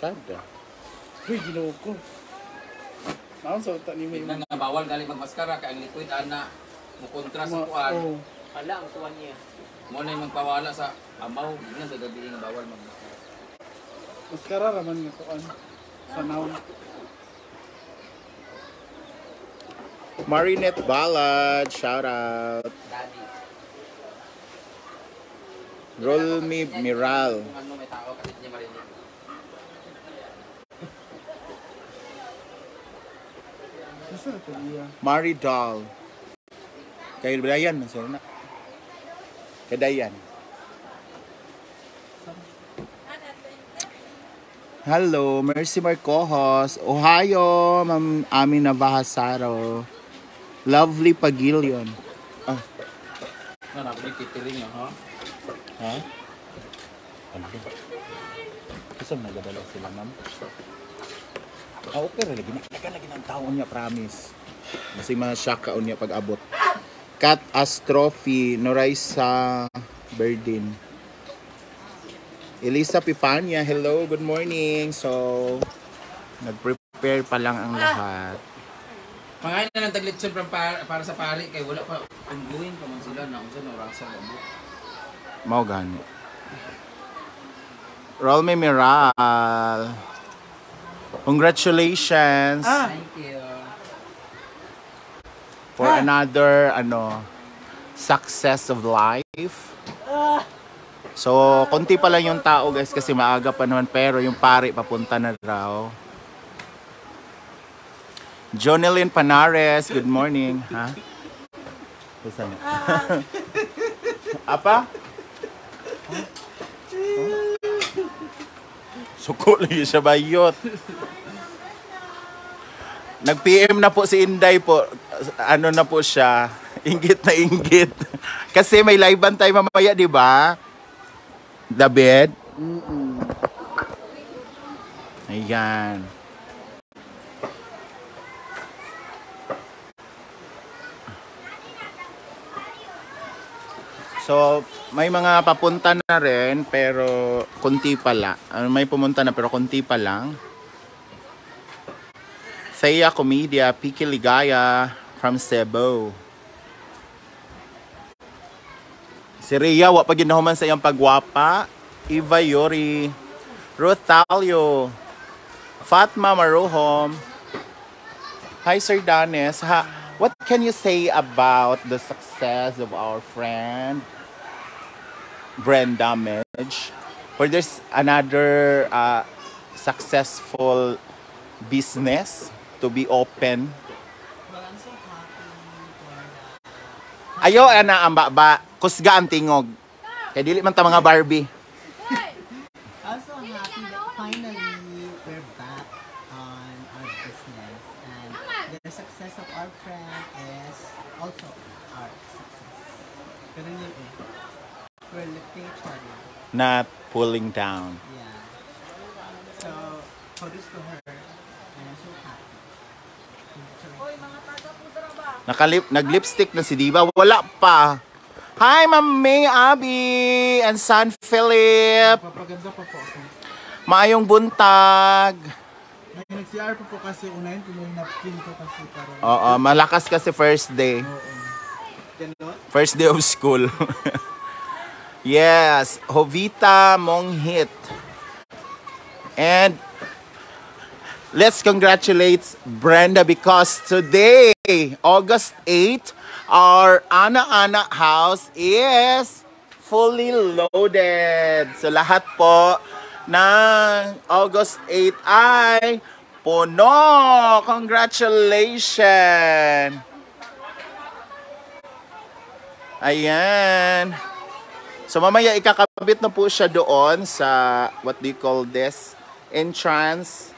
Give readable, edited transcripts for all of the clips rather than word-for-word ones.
Sada. Uy, ginawa ko. Naon sa utak ni mo. Tignan nga, bawal galing magmaskara. Kaya ang liquid, ana, mukontra sa kuan. Hala, ang tuwan niya. Mo na yung magpawala sa amaw. Tignan sa gabi nga bawal magmaskara. Maskara raman nga kuan. Sa naon. Marinette Ballad, shout out. Daddy. Roll me Miral. Kung ano may tao, kasi niya marinig. Isa na to niya. Maridol. Kay Dayan, sir na. Kay Dayan. Hello, Mercy Marcojos. Ohio, Ma'am Amina Bahasaro. Lovely Pagilion. Ah, Ano, nabalik titiring yun, ha? ha? Ano? Kasi nagadala sila, ma'am. Ah, okay rin. Lagi ng taon niya, promise. Kasi ma-shock ka niya pag abot. Cat Astrophy, Noraisa Berdin. Elisa Pipanya, hello, good morning. So, nag-prepare pa lang ang lahat. Pangain na ng taglitson para sa pari. Kaya wala pa, pangguhin pa man sila na unsa na rasa mo. Mau gani. Roll me Miral. Congratulations Thank you. for another success of life. So, konti pa lang yung tao guys kasi maaga pa naman pero yung pari papunta na raw. Jonelyn Panares, good morning. Ha? Saan? Apa? Suko lagi siya bayot. Nag-PM na po si Inday po. Ano na po siya? Inggit na inggit. Kasi may live-an tayo mamaya, di ba? David? Ayan. So, may mga papunta na rin, pero kunti pala. May pumunta na, pero kunti pa lang. Thea Comedia, Piki Ligaya from Cebu. Si Rhea, wa pa ginahuman sa iyang pagwapa. Eva Yori, Ruth Talio, Fatma Maruhom. Hi, Sir Danes. What can you say about the success of our friend Brenda Medj? For there's another successful business to be open. Well, I'm so happy for that. Ayo ana amba ba kusga ang tingog. Kay dili man ta mga Barbie. I'm so happy that finally we're back on our business and the success of our friend is also our success. Pero yun we're lifting each other. Not pulling down. Yeah. So, kudos to her and I'm so happy. Nag-lipstick na si Diva. Wala pa. Hi, Ma'am May Abby and San Philip. Papaganda pa po ako. Maayong buntag. Nag-CR pa po kasi unahin ko yung napkin ko kasi parang... Oo, malakas kasi first day. Ganon? First day of school. Yes, Jovita Monghit. And let's congratulate Brenda because today, August 8, our Ana house is fully loaded. So lahat po ng August 8 ay puno. Congratulations! Ayan. So mamaya ikakabit na po siya doon sa what do you call this? Entrance.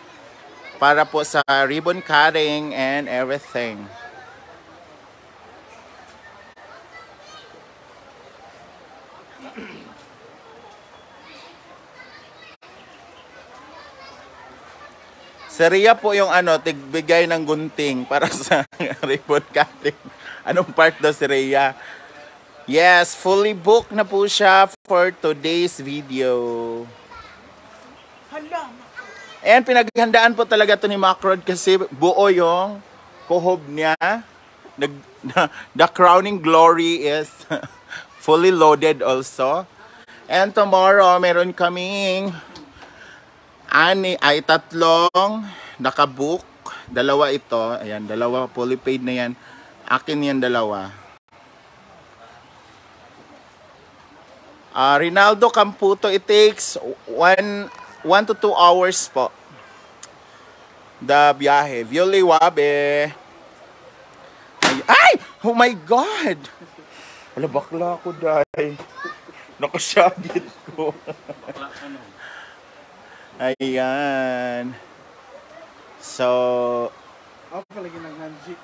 Para po sa ribbon cutting and everything. Si Rhea po yung tigbigay ng gunting para sa ribbon cutting. Anong part daw si Rhea? Yes, fully booked na po siya for today's video. Hala! And pinaghandaan po talaga to ni Macrod kasi buo yung kuhob niya. The crowning glory is fully loaded also. And tomorrow, meron kaming tatlong nakabook. Dalawa ito. Ayan, dalawa. Fully paid na yan. Akin yan dalawa. Rinaldo Camputo, it takes 1 to 2 hours po. The biyahe. Violi Wabe. Ay! Oh my God! Wala, bakla ako, day. Nakasyagit ko. Ayan. So, Ako palagi nag-nanjik.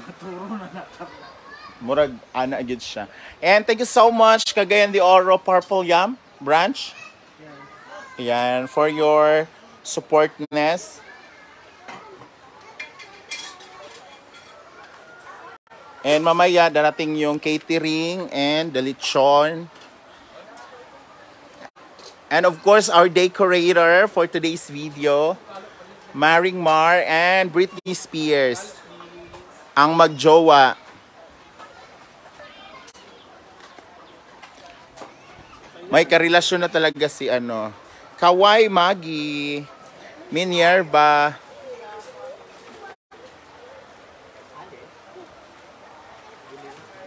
Naturo na nakat. murag ana agad siya. And thank you so much Cagayan de Oro Purple Yam branch. Ayan, for your supportness. And mamaya darating yung catering and the lechon. And of course our decorator for today's video, Maring Mar and Britney Spears, ang magjowa. May karelasyon na talaga si Kawai Magi, Minerva.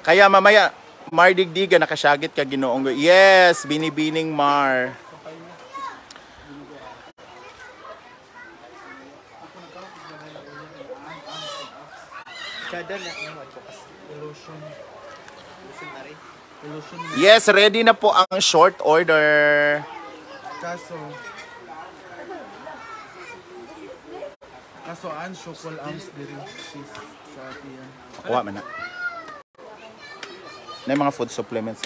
Kaya mamaya, Mar Digdiga, nakasyagit ka Ginoong. Yes, binibining Mar. Yes, ready na po ang short order. Kaso an syukol arms diri sis sa atiya. Kuha man na. Na yung mga food supplements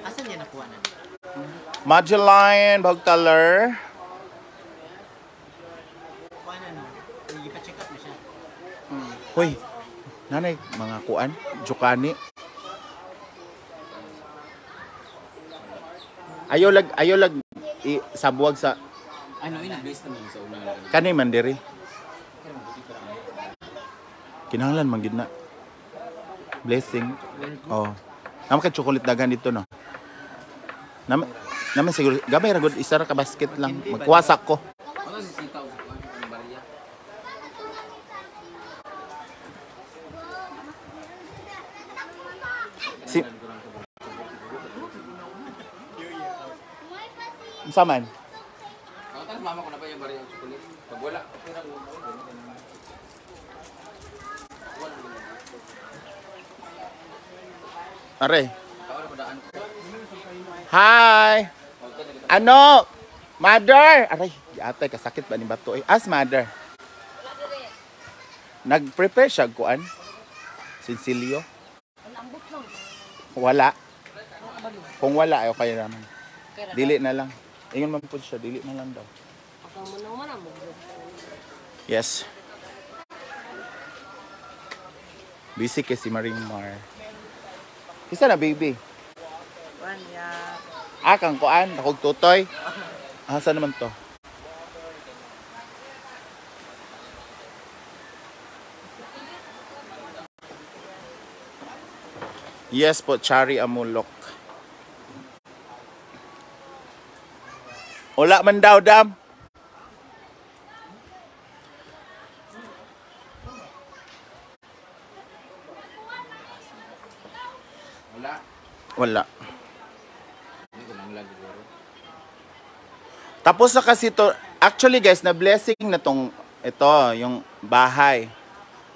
Asan niya nakuha na? Magellan, Bagtaler. Kuha na no. Ipa-check up na siya. Hoy, nanay, mga kuan, Jukani. Ayaw lag sabuwag sa ina-base naman sa unang lang. kanay man diri. Kinahanglan man gid na. Blessing. Oh. Naman kay chocolate dagan dito no. Naman siguro gamay ra gud isa ra ka basket lang. Magkuwasak ko. Ano si sitaw ang bariya? Si Saman. Tapos mama ko na pa yung bariya ng chocolate. Pag wala, okay na mo. Are. Hi. Ano? Mother. Aray, atay kasakit ba ni bato eh. As mother. Nag-prepare siya kuan. Sinsilyo. Wala. Kung wala ay okay naman. Dili na lang. Ingon man po siya, dili na lang daw. Yes. Busy kasi Marimar. Kisa na baby? Kang kuan, akong tutoy. Saan naman to? Yes po, Chari Amulok. Wala man daw, Dam. Wala. Tapos na kasi to. Actually guys, na blessing na tong ito, yung bahay.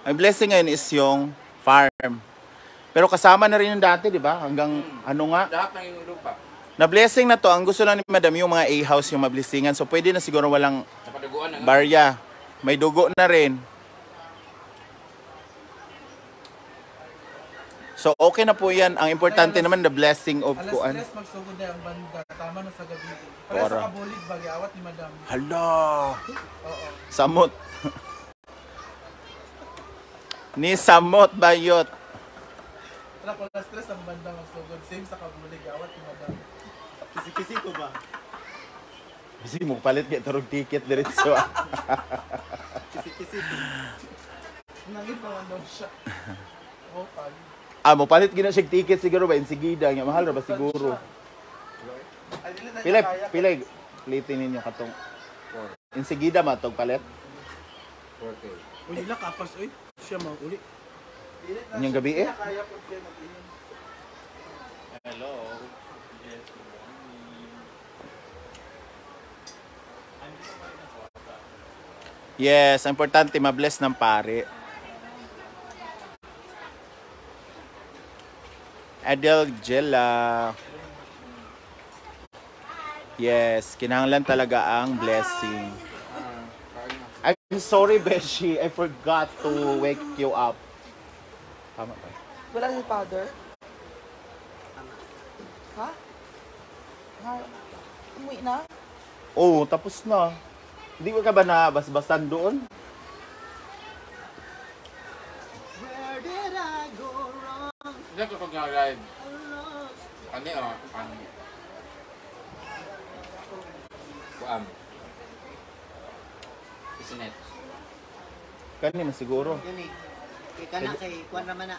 Ang blessing ngayon is yung farm. Pero kasama na rin yung dati, di ba? Hanggang ano nga? Lahat ng yung lupa. Na blessing na to, ang gusto lang ni Madam yung mga A-house yung mablessingan. So pwede na siguro walang Napaduguan na nga. barya. May dugo na rin. So okay na po yan. Ang importante naman the blessing of Alas kuan. 3 magsugod na ang banda. Tama na sa gabi. Para Ora. sa kabulig bagyawat ni Madam. Hala! Oo. Samot. Ni Samot Bayot. Wala ko alas 3 ang banda magsugod. Same sa kabulig awat ni Madam. Kisi-kisi ko ba? Kasi mo palit kay turog ticket diretso. Kisi-kisi. Nangit naman daw siya. Oh, pag. Mo palit gina siya ticket siguro ba insigida nga mahal ra ba siguro. Ay, dili na Pilay, kaya. pilay. Plitin ninyo katong insigida matog palit. 4K. Uli na kapas, oy. Siya mga uli. Inyong gabi eh. Kaya po kayo mag-inom. Hello. Yes, importante ma-bless ng pare. Adel Jella. Yes, kinahanglan talaga ang blessing. I'm sorry, Beshi. I forgot to wake you up. Tama ba? Wala si father? Ha? Ha? Umuwi na? Oh, tapos na. Hindi ka ba na basbasan doon? Where did I go wrong? Hindi ko pag-live. Ano o? Ano? Kuam. Isinet. Kani na siguro. Yun eh. Kay kana kay kuan naman na.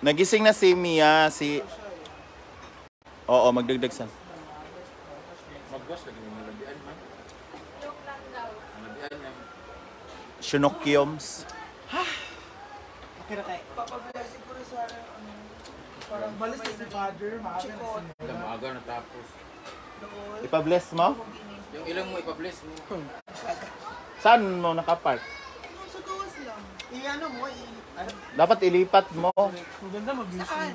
Nagising na si Mia, si... Oo, magdagdag sa... Mag-boss lagi ng malabian man. Malabian man. Shunokyoms. Okay ra kay. Papablessing ko rin sa ano. Parang Balis na si father, maaga na chikot. si Alam mo, aga natapos. Doon. Ipa-bless mo? Yung ilang mo ipa-bless mo. Saan mo nakapark? Sa gawas lang. Ano mo ano? Dapat ilipat mo. Maganda mag-mission. Saan?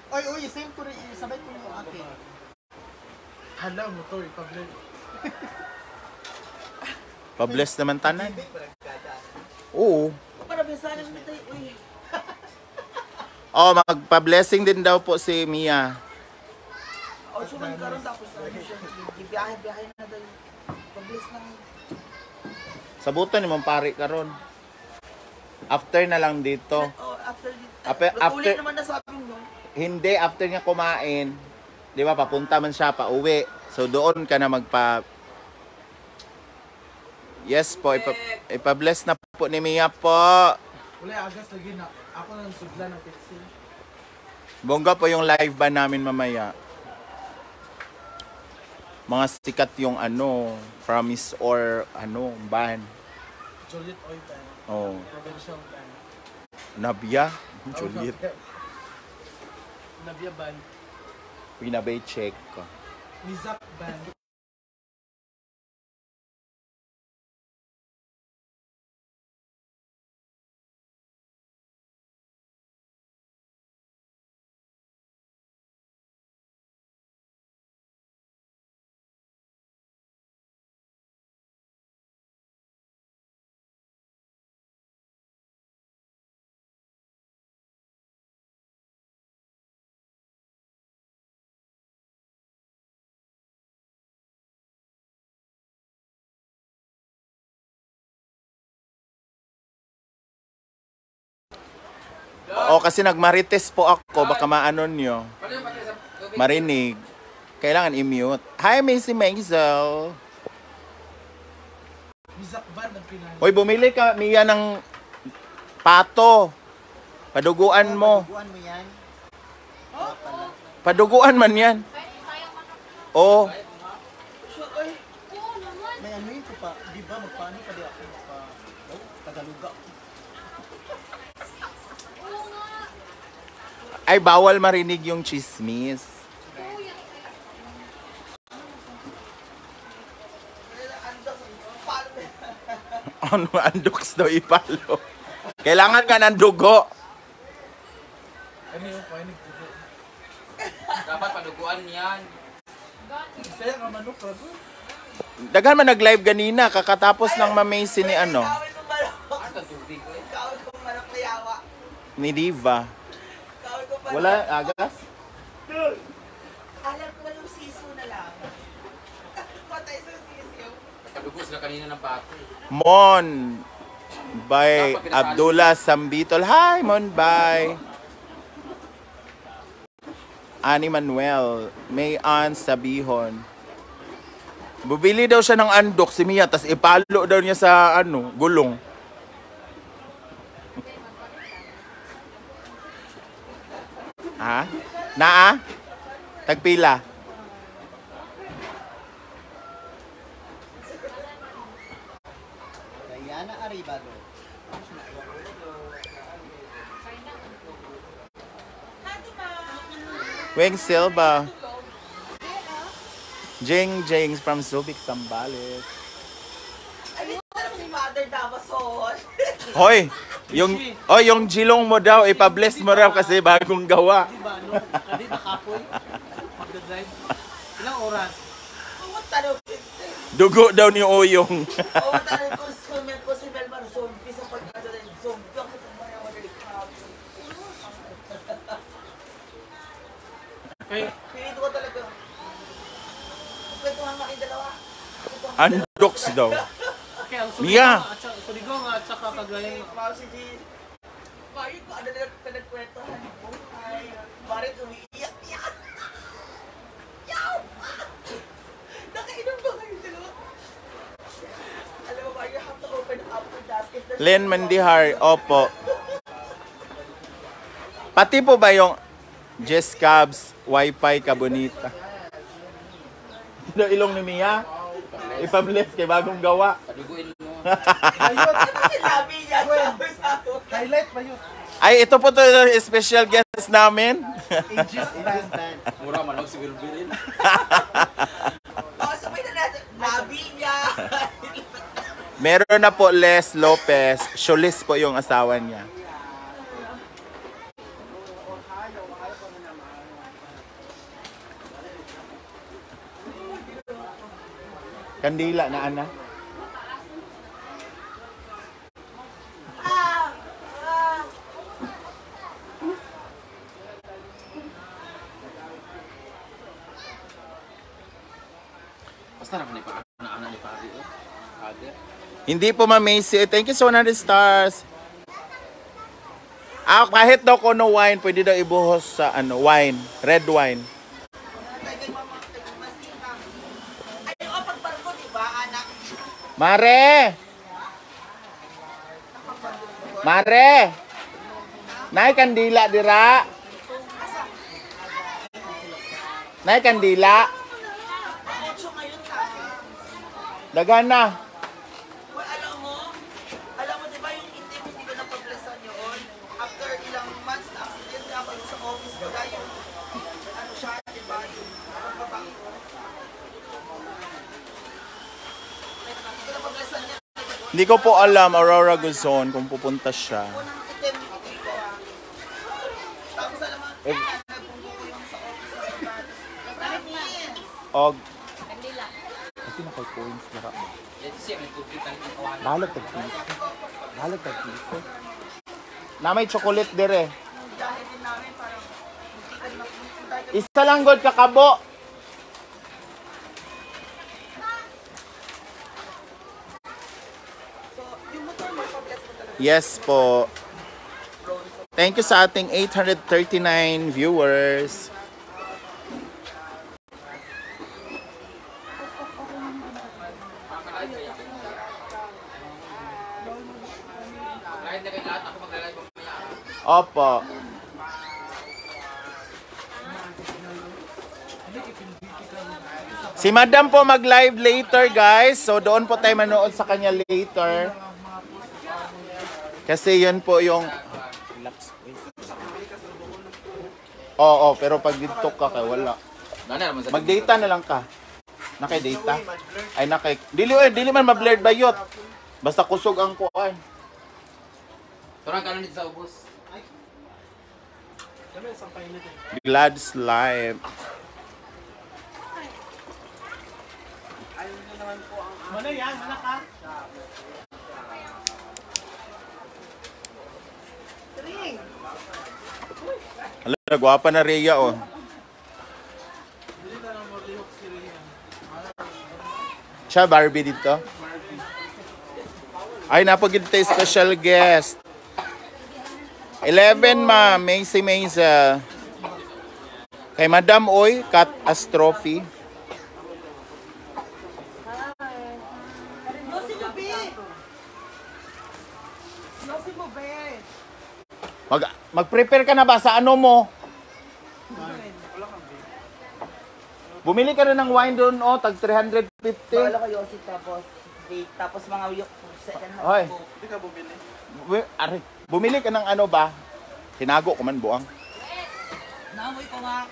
Oy, same ko rin. Sabay ko yung akin. Hala mo to, ipabless. Pa-bless naman tanan. Oo. Para besahan mo tayo. Uy. Oh, magpa-blessing din daw po si Mia. O, suman karon tapos na siya. Biyahe na tayo. Pag-bless lang. Sabuton ni mong pari karon. After na lang dito. Oh, after dito. After- Uli naman na sabi mo. Hindi, after niya kumain, di ba, papunta man siya pa uwi. So, doon ka na magpa... Yes po, ipa-bless na po ni Mia po. Wala, agas lagi na. Ako nang sugla ng pixie. Bongga po yung live ba namin mamaya. Mga sikat yung ano, promise or ano, ban. Juliet Oil Band. Oh, Provincial Band. Nabia. Juliet. Nabia Band. Pinabay check ko. Nizak Band. O kasi nagmarites po ako, baka maano nyo. Marinig. Kailangan i-mute. Hi, Macy Maisel. Nizak Band ang pinahal. Hoy, bumili ka, Mia, ng pato. Paduguan mo. Buwan mo yan. Paduguan man yan. Oh, May ano yun ko pa. Di ba magpaano pa di ako magpa... Oh, Tagaluga. ay bawal marinig yung chismis. Ano, andoks daw ipalo. Kailangan ka ng dugo. Ano yung kain nagtubo? Dapat paduguan yan. Saya ka manok, rago. Daghan man nag-live ganina, kakatapos lang mamay ni ano, Kawin mo manok. Ano ang tubig ko eh? Kawin ko manok na yawa. ni Diva. Kawin ko manok. Wala, agas? Alam ko na yung siso na lang. Patay sa siso. Padugo sila kanina ng pato. Mon by Abdullah Sambitol. Hi, Mon by. Ani Manuel, Mayan Sabihon. Bubili daw siya ng andok si Mia, tas ipalo daw niya sa gulong. Ha? Naa? Tagpila? Diana Aribado. Weng Silva. Jing from Subic, Sambales. Ay, ito na si Mother Damason. Hoy, yung jilong mo daw, ipa-bless mo raw kasi bagong gawa. Diba, no? Kadi nakapoy. Magdadrive. Ilang oras? Ang tanong, 15. Dugo daw ni Oyong. Ang tanong ko, sumil ko si Melmar, zombie sa pagkakadalay. Zombie ako sa mga madaling krabi. Kaya, Pinito ko talaga. Kwentuhan nga kayo dalawa. Andoks daw. kaya ang Mia! Surigong at saka Cagayan. Mao si G. Bakit ko ano na pinagkwentuhan mo? Ay, bakit umiiyak-iyak? Yaw! Nakainom ba kayo dalawa? Alam mo ba, you have to open up the basket. Len Mandihar, opo. Pati po ba yung Jess Cabs, Wi-Fi Kabonita? Ito ilong ni Mia? Ipa-bless kay bagong gawa. Paduguin mo. Ayot! Sinabi niya, sabi sa akin. Highlight pa yun. Ay, ito po to yung special guest namin. Aegis band. Mura manog si Wilberin. Oh, sabay na natin. Nabi niya. Meron na po Les Lopez. Sholis po yung asawa niya. Kandila na ana. Basta naman ni pa. Anak ni Pari. Father. Hindi po Macy. Thank you so 100 stars. Kahit daw kono wine, pwede daw ibuhos sa wine, red wine. Ay, yung pagbarko, di ba, anak? Mare! Mare! Nay kandila dira. Nay kandila. Ocho ngayon ka. Dagan na. Well, alam mo, di ba yung itim, hindi ko napag-blessan yun? After ilang months na accident na ako sa office ko, dahil yung, ano siya, di ba, yung pagbabago ko. Hindi ko napag-blessan niya. Hindi ko po alam, Aurora Guzon, kung pupunta siya. Unang itim, hindi ko. Tapos alam mo, Eh, nagpunto ko yung sa office sa Pagkakas. Nagkakas. og. Kasi naka-coins na ka. Yan siya, may tubig tayo ng kawan. Balag tag-piso. Balag tag-piso. Na may chocolate dire. Dahil din namin, parang, hindi ka na, Isa lang god kakabo. so, yung motor mo, pag-bless mo talaga. Yes po. Thank you sa ating 839 viewers. Kahit na kayo lahat, ako mag-live mamaya. Opo. Si Madam po mag-live later, guys. So, doon po tayo manood sa kanya later. Kasi yun po yung... Oo, pero pag dito ka, kaya wala. Nana naman sa Mag-data na lang ka. Nakay-data? Ay, nakay... Dili man ma-blurred ba yun? Basta kusog ang kuan. Turang ka dito sa ubos. Glad's live. Mana yan? Mana ka? Hala, gwapa na Rhea, oh. Siya, Barbie dito. Ay, napagid tayo special guest. 11, ma'am. Macy Mesa. Kay Madam Oy, cat as trophy. Yosi mo, be! Yosi mo, be! Mag-prepare ka na ba sa ano mo? Bumili ka rin ng wine doon, oh, tag 350. Wala ko Yosi tapos mga second hand Hoy. po. Hindi ka bumili. Bumili ka ng ano ba? Tinago ko man buang. Naamoy ko nga.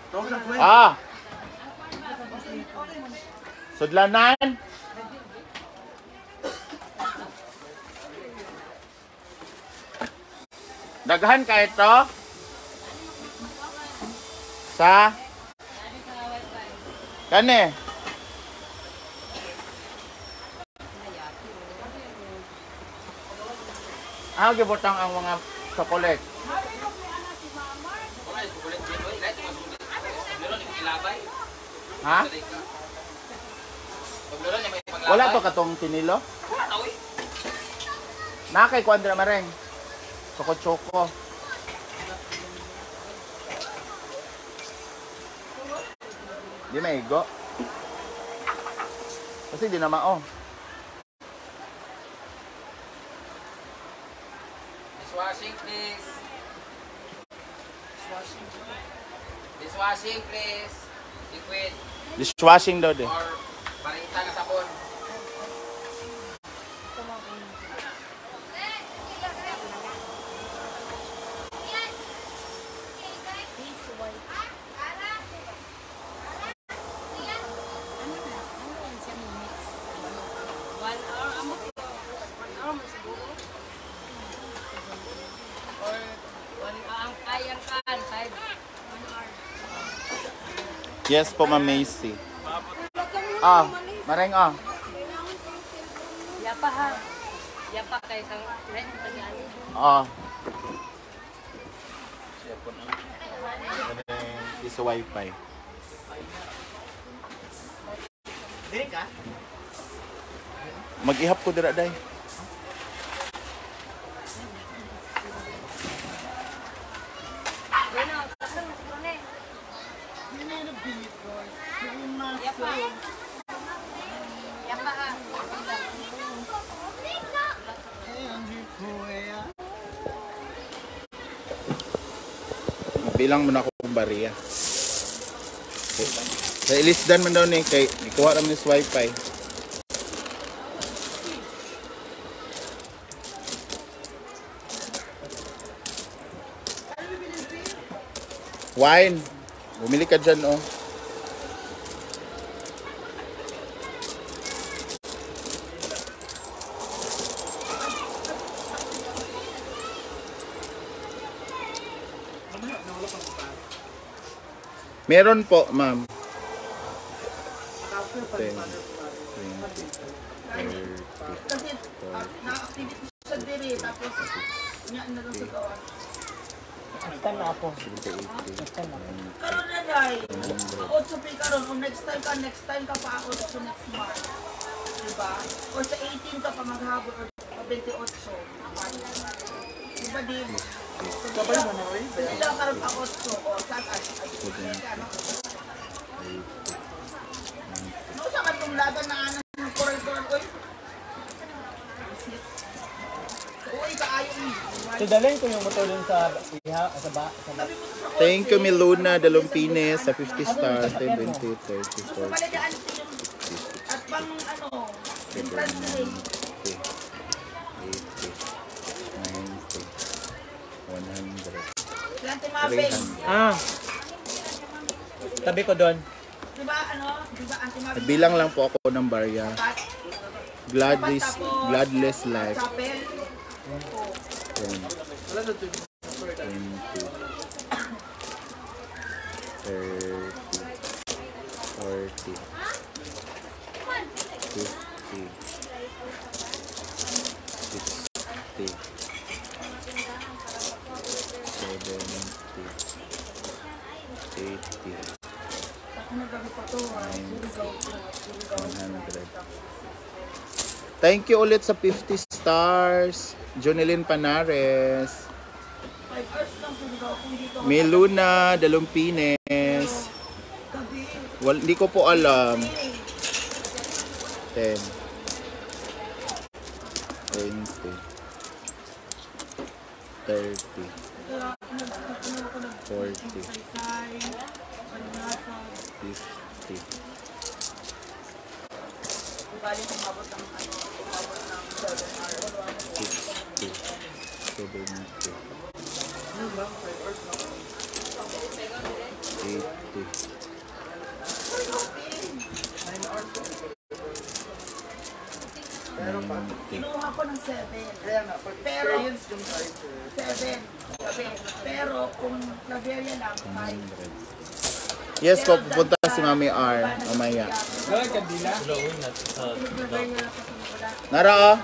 Tawag na kwento. Ah! Sudlanan? Daghan ka ito? Sa? Kani? Ah, gibutang ang mga chocolate. Ha? Wala to katong tinilo? Nakay kwadra mareng. Choco-choco. Di maigo. Kasi di na mao. Dishwashing, please. Dishwashing, please. Liquid. Dishwashing daw de. Or parita na sabon. Yes po, Ma'am Macy. Ah, mareng ah. Yapa ha. Yapa kay sang rent pagani. Ah. Is wifi. Dili ka? Mag-ihap ko dira day. Yapa. Yapa ha. Bilang mo na akong bariya. Sa ilisdan man daw ni kay ikuha ra man sa wifi. Wine. Bumili ka dyan, oh. Meron po, ma'am. 10, 20, 30, Kasi na-activity siya diri tapos niya na lang sa gawa. Stand na ako. 70, 80, Karon na dai. Ako sa pay karon kung next time ka pa ako sa next month. Diba? O sa 18 ka pa maghabol or 28. Diba di? Sabay mo na, oy. Ilang karon pa 8 o saan ano? No sa katong laban na ano ng koral oy. Uy, kaayo ni. So, dalhin ko yung motor dun sa iha, sa ba. Thank you, Miluna Dalumpines sa 50 stars. 10, 20, 30, Gusto 40, pala dyan at pang ano, yung translate. 90, 100, Lante Mabel. 300. Ah. Tabi ko doon. Diba ano? Diba Auntie Mabel? Bilang lang po ako ng barya. Gladless life. Chapel. 10, 20, 30, 40, 50, 60, 70, 80, 100. Thank you ulit sa 50 stars. Jonelyn Panares. 5 hours lang siguro kung dito. Meluna Dalumpines. Gabi. Hindi ko po alam. 10. 20. 30. 40. 50. Bali umabot ng ano, umabot ng 7 hours. 60. 70. 80. Kinuha ko ng 7. Pero, 7. Pero kung Claveria lang, 5. Yes po, pupunta si Mami R. Mamaya. Nara oh.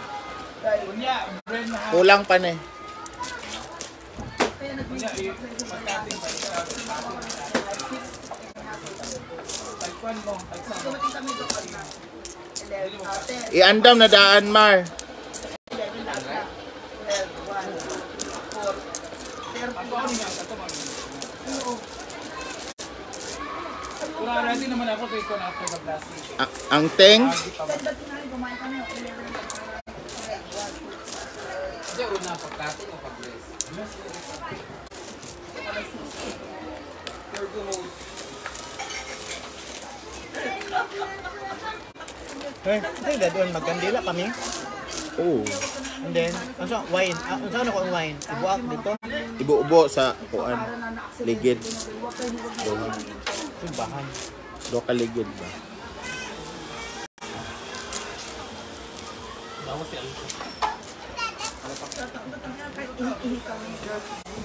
Kulang pa na eh. Kaya nagbibigay ko sa dumating kami doon na 11, 10, Iandam na daan, Mar. 11 lahat na. 12, 4, 30. naman ako kay Kon after the blasting. Ang ting. Ganda tinahin, kumain kami. 11 lang. Kasi una, pagkating o pag-bless. Hey, ito doon magkandila kami. Oh. And then, ano wine? Ano ko ang wine? Ibuak dito. Ibu-ubo sa kuan. Ligid. Simbahan. Do ka ligid ba?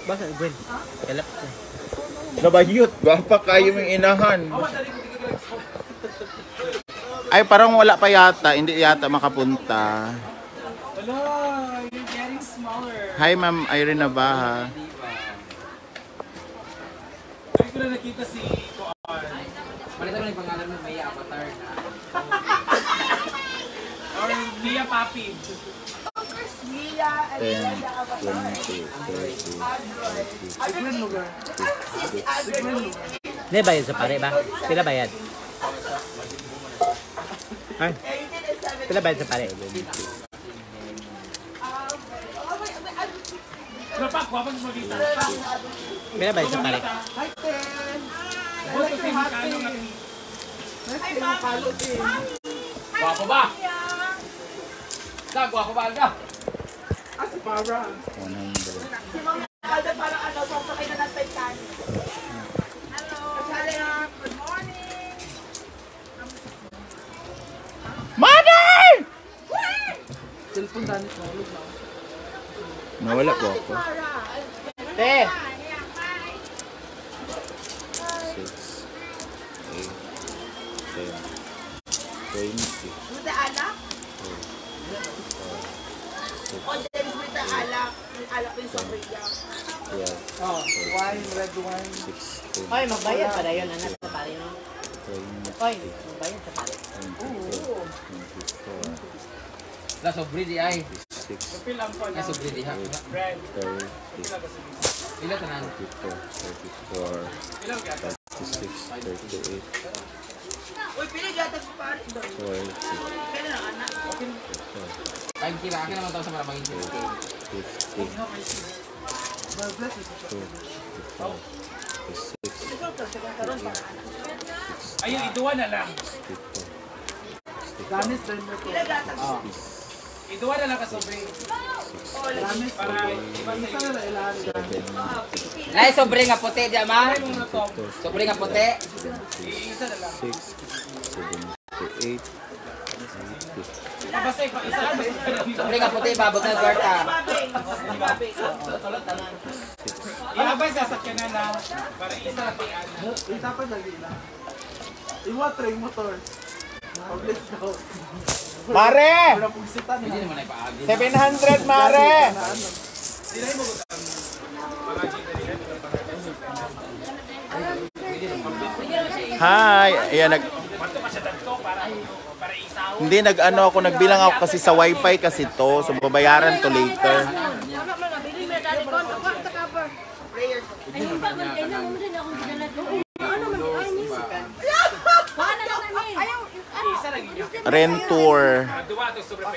Basta Gwen. Kalap ko. Nabayot. Bapa kayo yung inahan. Ay, parang wala pa yata. Hindi yata makapunta. Hello, you're getting smaller. Hi, Ma'am Irene Nabaha. Ay ko na nakita si Koan. Palitan mo yung pangalan mo, Maya Avatar na. Or Mia Papi. Mia, 10, 20, 30, 40. Siglan lugar. Siglan lugar. Hindi bayad sa pare ba? Pila bayad? Ay, pila bayad sa pare? Pero pa, kuwapag mo dito. Pila bayad sa pare? Hi, Ken. Buto si Mikano nga. Hi, Mami. Guwapo ba? Sa, guwapo ba ka? Si Para. 100. Si Mami Alda parang ano, sasakay na ng Titanic. Hello. Good morning. Mother! Cellphone dami ko. Nawala po ako. Te! 6, 8, 10, 20. Buta alak? O, then buta alak. Yung alak ko yung sobriya. 12, Oh, wine, red wine. 16, Oy, magbayad para yun, anak sa pare no? 20, Oy, magbayad sa pare. 22, 24, La, sobre di ay. 26, Pilang pa na. Ay, sobre di ha. Red. 30, Ilan tanan? 34, 34, Ilang ka? 36, 38, Uy, pinigatag ko pa rin doon. 40, Kailan ang anak? 45, 5 kila. Akin naman tao sa maraming 50, 52, 56, Ayun, iduwa na lang. 54, Ganis din mo to. Pinigatag ko. Iduwa na lang ka sobre. Ganis para iba sa iyo. Lai, sobre nga puti di ama. Ay, muna to. Sobre nga puti. Isa na lang. 78, 80, Basta isa lang. Sobre nga puti, babot na kwarta. Babing. Ihabay sasakyan na lang. Para isa lang kay ano. Isa pa dali na. Iwa tray motor. Publish daw. Mare! Wala pugsita Hindi na. naman ay paagi. 700, Mare! Sila'y mo ba mga chita nila? Hi! Ayan, Mato pa siya dagto para isaw. hindi nag-ano ako, nagbilang ako kasi sa wifi kasi to. So, babayaran to later. Wala man nga, bili mo na dali ko. Ako, cover. Ayun pa, magkaya na mo din ako dinala doon. Ano man, ay, miss. Paano lang namin? Ayaw, Rentour.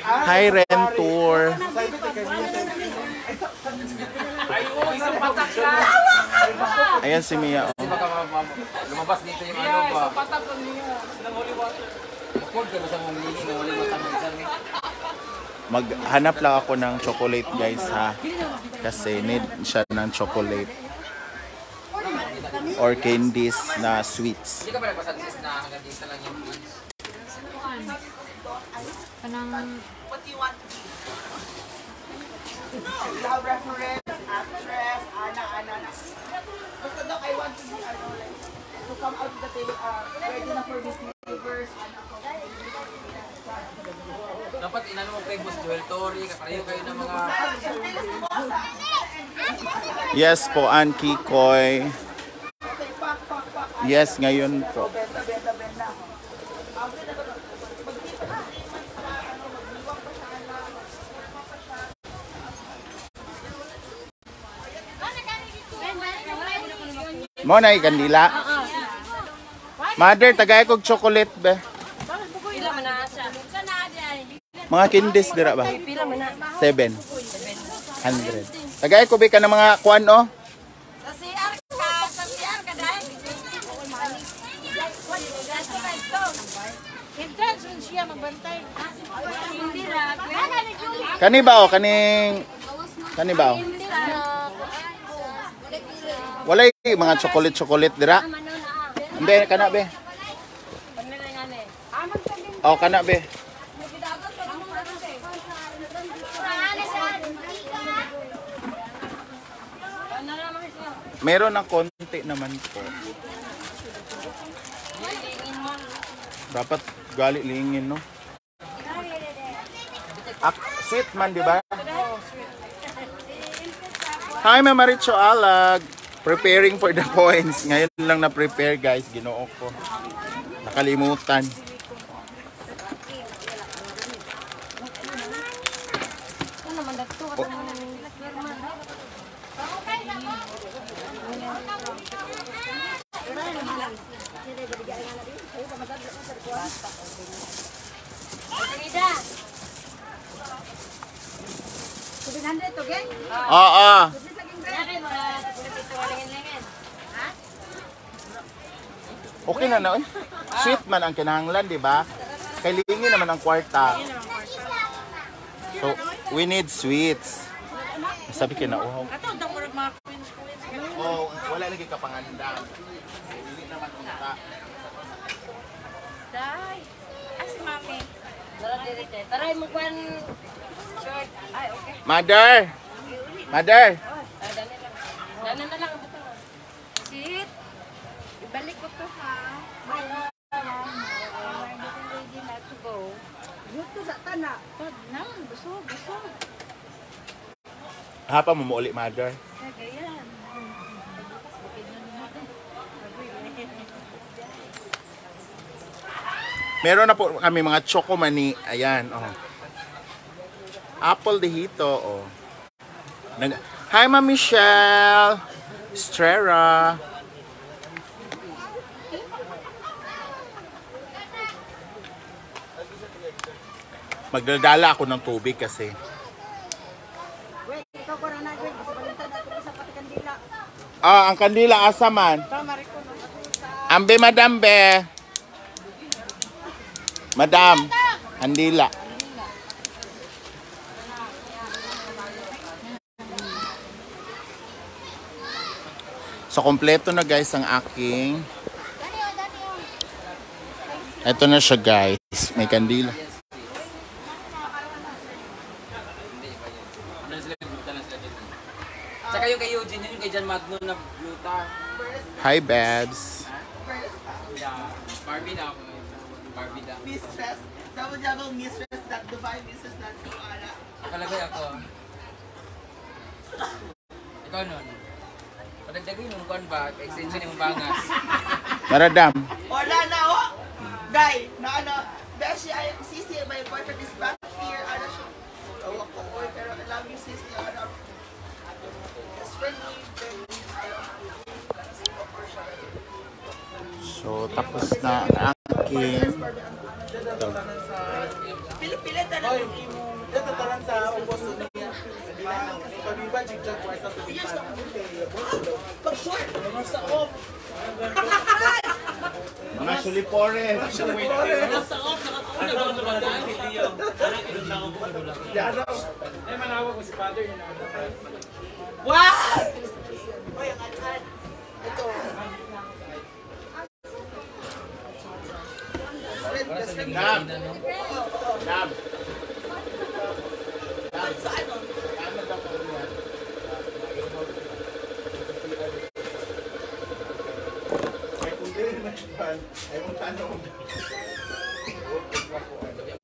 Hi, Rentour. Ayan si Mia. Oh. Lumabas dito yung ano ba? Isang patak lang niya. Ng holy water. Record ka ba sa mga mili ng holy water ng isang Maghanap lang ako ng chocolate guys ha. Kasi need siya ng chocolate. Or candies na sweets. Hindi ka ba nagpasadis na hanggang dito lang yung please? What do you want to be? You have reference, actress, ana. Basta daw, I want to be, like, to come out of the table, ready na for Miss Universe, Dapat inano mo kay Boss Joel Torre, kapareho kayo ng mga... Yes po, Ann Kikoy. Yes, ngayon po. Mo na kandila. Mother, tagay kog chocolate be. Pila man na siya. Mga candies dira ba? Pila man na. 700. Tagay ko be ka ng mga kuan oh. Sa CR ka dai. Entrance siya magbantay. Hindi ra. Kani ba oh, kani ba oh? Walay mga chocolate dira. Hindi kana be. Oh, kana be. Meron ng konti naman po. Dapat gali lingin, no? Sweet man, di ba? Hi, Ma'am Maricho Alag. Preparing for the coins. Ngayon lang na-prepare, guys. Ginoo ko. Nakalimutan. Oo. Okay na noon. Sweet man ang kinahanglan, di ba? Kailangan naman ang kwarta. So, we need sweets. Sabi kinauhaw. Oh, wala lagi ka panganda. Hindi naman unta. Dai. As mami. Taray mo kwan short. Ay, okay. Mother. Mother. Dana na lang buto. Sit. Ibalik ko to ha. Ready na to go. Yuto sa tana. Pag na, busog. Hapa mo uli, Mother. Kagayan. Meron na po kami mga choco mani. Ayan, oh. Apple de hito, oh. Hi, Ma'am Michelle. Estrera. Magdadala ako ng tubig kasi. Ah, ang kandila asa man? Ambe, madam be. Madam, kandila. So, kompleto na guys ang aking. Ito na siya guys. May kandila. Saka yung kay Eugene, yung kay John Magno na gluta. Hi, Babs. Barbie na ako. Barbie na. Mistress, double mistress, that Dubai mistress, that Duala. Nakalagay ako. Ikaw nun. Padagdagay nung kuhan ba? Extension yung bangas. Maradam. Wala na, oh! Dai, na ano, Beshi, Sisi, my boyfriend is back here, ano siya. Tawa ko, pero I love you, Sisi, ano. Best friend me, So, tapos na ang aking. Pili-pili talaga. Ito talan sa ubos niya. Pag-iba, jig-jog, kwarta sa bitan. Pag-short. Sa off. Mga sulipore. Sa off. Ay, manawag ko si Father. Wow! Oy, ang alhan. Ito. Dam. Dam. Sa ano? Ay, kung din naman yan, ay mong tanong.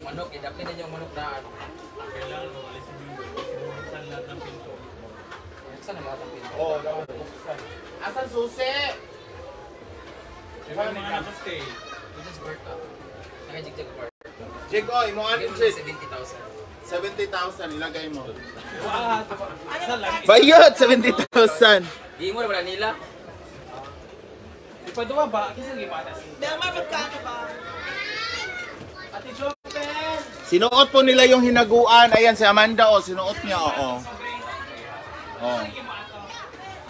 Manok, idapin na yung manok na ano. Buksan na lahat ng pinto. Oo, daw buksan. Asan susi? Ito is bird up. Naka-jig-jig bird. Jig, oy, mo ano, Jig? 70,000. 70,000, ilagay mo. Ano? Bayot, 70,000. Di mo na wala nila. Ipadua ba? Kisang ipatas. Dama, magkano ba? Ate Jopen! Sinuot po nila yung hinaguan. Ayan, si Amanda, oh, sinuot niya, oo. Oh.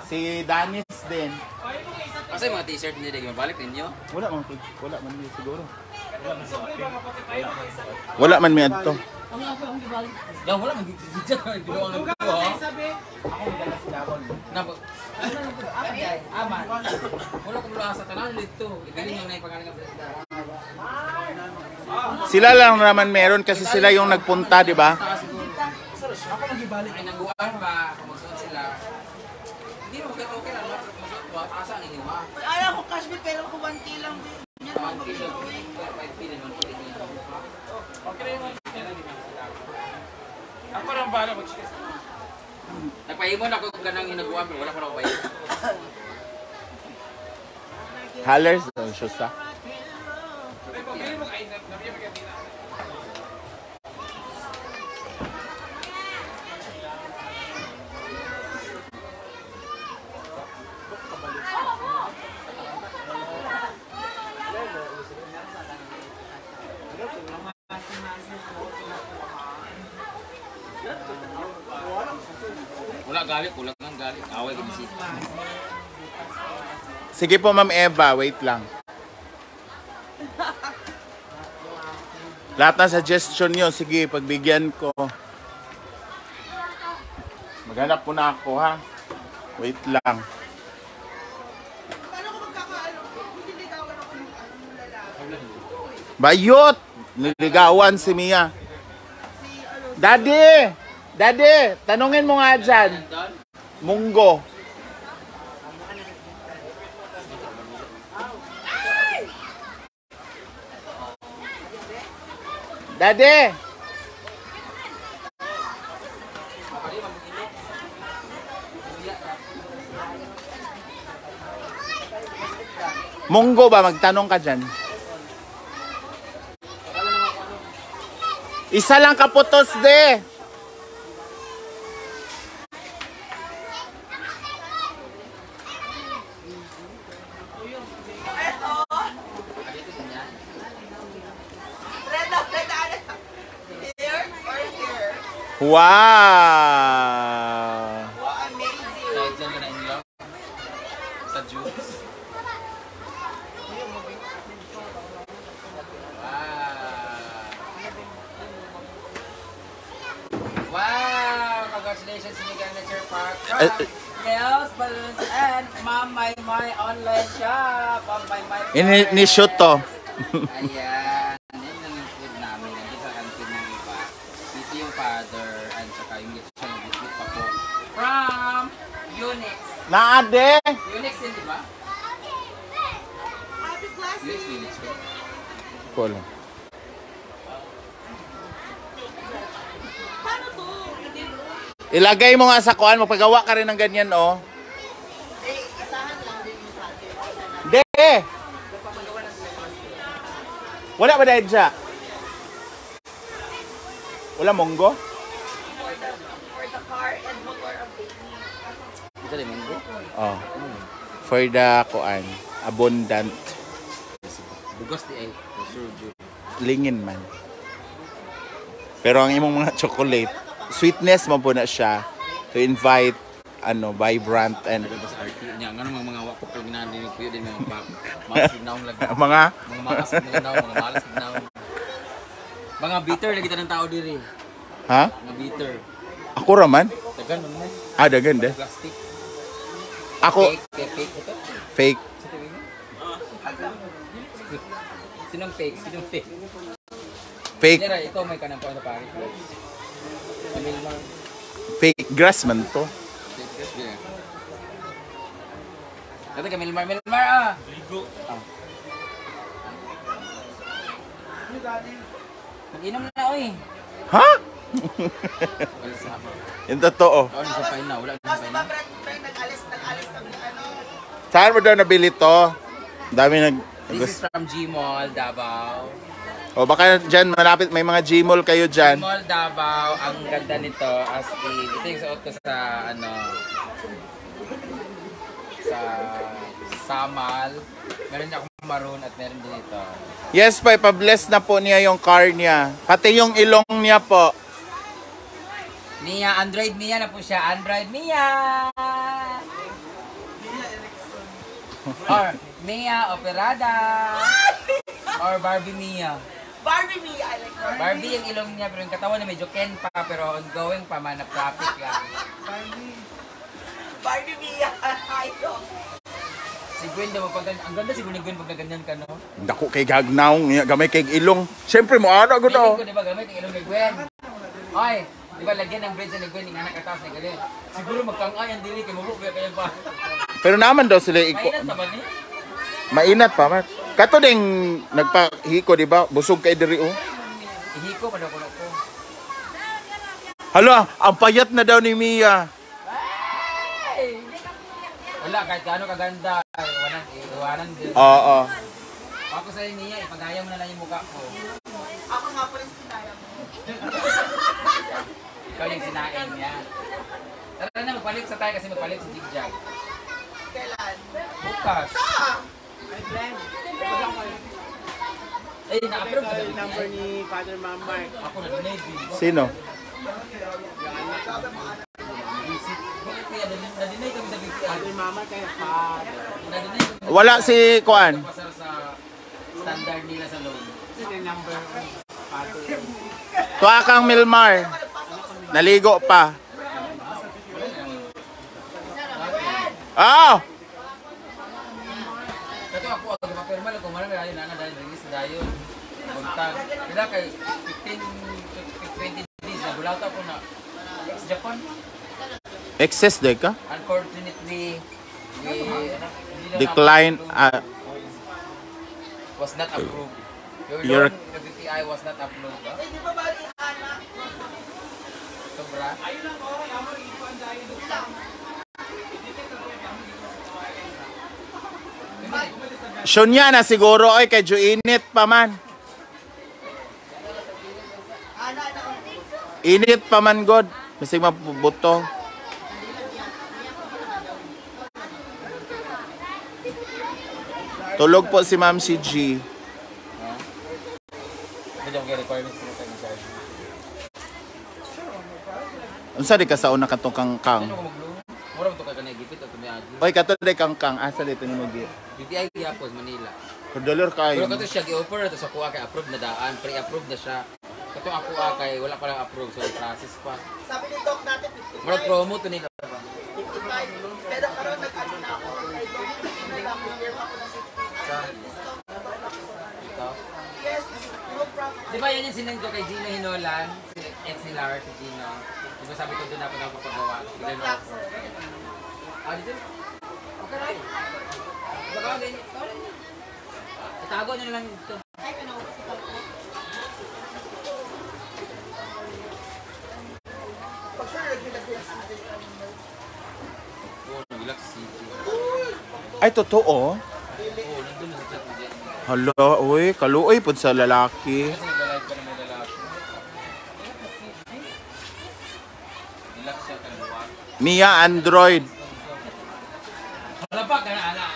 Si Danis din. Kasi yung mga t-shirt nila, mabalik ninyo. Wala man niya siguro. Wala man mi adto. Ya, wala mag-jig-jig. Biluang ng ko, ha? Aman. Wala ko mula sa tanan dito. Galing yung naipangalan ng Sila lang naman meron kasi sila yung nagpunta, di ba? Ako mag-ibalik. Ay, naguan ba? Magsuot sila. Hindi mo okay lang. Magsuot ba? Asa ang inyo, ha? Ayaw ko cash me, pero ko 1K lang din. Yan lang 1 kilo. 5 kilo naman po din yun. Okay na yung ako rin bala mag-cheers. Nagpahimon ako kung ganang hinaguan, pero wala ko na kapayin. Halers, shoes ta. Pabili mo ay nabiya magatina. Wala galit, kulang ang galit. Away ko si. Sige po, Ma'am Eva, wait lang. Lahat ng suggestion nyo, sige, pagbigyan ko. Maghanap po na ako, ha? Wait lang. Paano ko magkakaano? Hindi ligawan ako ng lalaki. Bayot! Niligawan si Mia. Daddy! Daddy! Tanungin mo nga dyan. Munggo. Daddy! Munggo ba? Magtanong ka dyan. Isa lang kaputos, de. Here or here? Wow! Wow, amazing. Kahit dyan ka na in love. Sa juice. Wow! Congratulations, Signature Park. Nails, balloons, and Ma'am My online shop. Ma'am My Ini-shoot to. Ayan. Yan lang yung food namin. Nandito sa kantin ng iba. Dito yung father. And saka yung dito siya nag-biscuit pa po. From Unix. Naade! Unix din, di ba? Happy classy. Unix. Cool. Paano to? Ilagay mo nga sa kuan, magpagawa ka rin ng ganyan, oh. Eh, isahan lang din yung father. De! Wala ba dahil siya? Wala munggo? For the car and motor of baby. Ito din, munggo. Oh. For the kuan, abundant. Bugas di ay. For sure, Jud. Lingin man. Pero ang imong mga chocolate, sweetness mo po na siya to invite vibrant and Nagabas RT niya nga mga wakop ko ginadinig ko din mga malas ginaw lag. mga Mga malas ginaw, mga malas ginaw. Mga bitter lagi tanang tao diri. ha? Mga bitter. Ako raman? Dagan mo. Dagan de. Plastic. Ako Fake ito. fake. Sinong fake? Sinong fake? Fake Nira, ito may kanang pa na pare. Milmar. fake grass man to. Dati ka Milmar ah. Ligo. Mag-inom na oy. Ha? Wala sa haba. Yung totoo. Ano sa pain na? Wala na sa pain na. Nag-alis kami Saan mo daw nabili to? Dami This is from Gmall, Davao. O baka dyan malapit may mga Gmall kayo dyan. Gmall, Davao. Ang ganda nito as in. Ito yung suot ko sa sa Samal. Meron akong maroon at meron din ito. Yes pa, ipa-bless na po niya yung car niya. Pati yung ilong niya po. Mia, Android Mia na po siya. Android Mia! Or Mia Operada. Or Barbie Mia. Barbie me, I like Barbie. Barbie yung ilong niya pero yung katawan na medyo Ken pa pero ongoing pa man na traffic lang. Barbie me, I know. Si Gwen daw pag ang ganda siguro ni Gwen pag ganyan ka no. Dako kay gagnaw, gamay kay ilong. Siyempre mo ara gud Feeling oh. ko di ba gamit yung ilong ni Gwen. Ay, di ba lagyan ng bridge ni Gwen yung anak katas ni Gwen. Siguro magkang-ay ang dili kay mabuk kaya pa. Pero naman daw sila Mainat pa ba ni? mainat pa man. Kato ding nagpahiko di ba? Busog kay diri oh. Ihiko pa daw ko. Hala, ang payat na daw ni Mia. Wala kahit gaano kaganda. Iwanan din. Oo. Ako sa niya, ipagaya mo na lang yung mukha ko. Ako nga po yung sinaya mo. Ikaw yung sinain niya. Tara na, magpalit sa tayo kasi magpalit si Jigjag. Kailan? Bukas. Eh, na-approve ba? Number ni Father Mamar. Ako na donate din. Sino? Kaya na-donate kami sa BPI. Father Mamar kaya Father. Na-donate kami Wala si Kuan. pasar sa standard nila sa loan. Sino yung number Father? Tuwa kang Milmar. Naligo pa. Ah! Kato ako, mapirma lang kung marami dahil na dahil release na dahil. Buntag. Kaya kay 15-20 days na bulata ko na sa Japan. Excess de ka? Unfortunately, hindi na Decline. was not approved. Your- The BPI was not approved. Eh, di ba bali anak? Sobra. Shunya na siguro ay kay init pa man. Init pa man god. Bisig mabuto. Tulog po si Ma'am si G. Hindi daw kaya requirements nila tayo sa Unsa di ka sa una katong kangkang? Ano ko maglo? Mura mo ito kaya kanagipit at tumiagi. Oy kato di kangkang asa dito ni Mugi. BPI Quiapos, Manila. Dollar kayo. Pero kato siya gi-offer ito sa kuha kay approve na daan. Pre-approve na siya. Kato ako kay wala pa lang approve so process pa. Sabi ni Doc natin, Mura promo to nila. 55. Pero karoon nag-ano na ako. Kay Doc, na lang, pirma ako ng 50. Sa ito. Yes, no problem. Di ba yan yung sinend ko kay Gino Hinolan? Si Lar, si Gino. Di ba sabi ko doon ako nagpapagawa? Bigay mo offer. Ah, dito? Okay na. Baka ganyan. Itago nyo lang ito. Pag sure, nag-relax Oo, nag-relax city. Ay totoo. Oo, nandun na sa chat mo dyan. Hala, oy, kaluoy pud sa lalaki. Kasi nag-live ka na may lalaki. Relax siya kaluwa. Mia Android. Wala pa, kana, ala,